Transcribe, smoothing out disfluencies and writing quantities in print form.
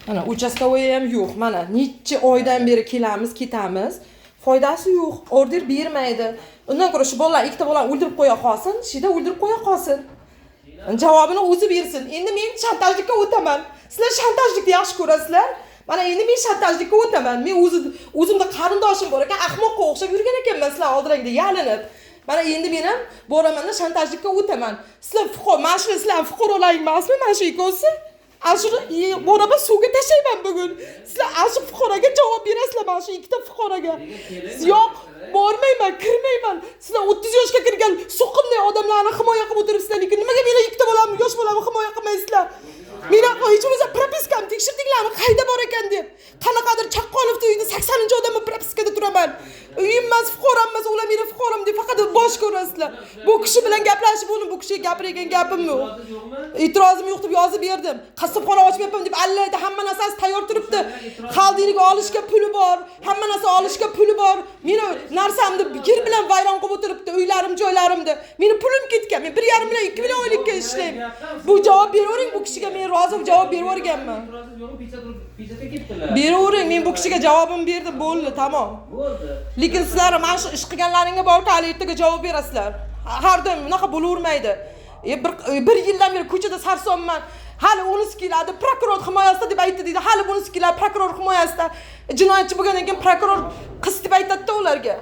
Mana uchastkovoy ham yo'q. Mana necha oydan beri kelamiz, ketamiz. Foydasi yo'q. Order bermaydi. Undan ko'ra shu bolalar ikkita bolani o'ldirib qo'ya qolsin, shida o'ldirib qo'ya qolsin. Javobini o'zi bersin. Endi men shantajlikka o'taman. Sizlar shantajlikni yaxshi ko'rasizlar. Mana endi men shantajlikka o'taman. Men o'zimda qarindoshim bor ekan, ahmoqqa o'xshab yurgan ekanman sizlar oldiringda yalinib. Mana endi men ham boraman-da shantajlikka o'taman. Sizlar fuqaro, mana shu sizlar fuqarolaring emasmi? Mana shu ikkovsi. Ashuni boraman suvga tashlayman bugun. Sizlar ashu fuqaroga javob berasizlar mana shu ikkita fuqaroga. Yo'q, bormayman, kirmayman. Sizlar 30 yoshga kirgan so'qimday odamlarni himoya qilib o'tiribsizlar, lekin nimaga meni ikkita bolamni, yosh bolamni himoya qilmaysizlar? Meni hech bo'lmasa propiskam tekshirdinglarmi, qayda bor ekan deb. Qanaqadir Chaqqonovning uyida 80-odamni propiskada turaman. Uyim emas, fuqarom emas, ular meni fuqarom deb faqat bosh ko'rasizlar. Bu kishi bilan gaplashib bo'ldim, bu kishiga gapirgan gapim yo'q. E'tirozim yo'q deb yozib berdim. Qassobxona ochmayapman deb allaydi, hamma narsasi tayyor turibdi. Xaldiniga olishga puli bor, hamma narsa olishga puli bor. Meni narsamni yer bilan vayron qilib o'tiribdi, uylarim, joylarimni. Meni pulim ketgan. Men 1,5 million, 2 million oylikka ishlayman. Bu javob beravering, bu kishiga men rozi javob berib o'rganman. Beravering, men bu kishiga javobim berdim, bo'ldi, tamom. Lekin sizlar mana shu ish qilganlaringga borib hali ertaga javob berasizlar. Har doim bunaqa bo'lavermaydi. Bir yildan beri ko'chada sarsonman. Hali unisi keladi, prokuror himoyasida deb aytdi deydi. Hali bunisi keladi, prokuror himoyasida. Jinoyatchi bo'lgandan keyin prokuror qiz deb aytadi-da ularga.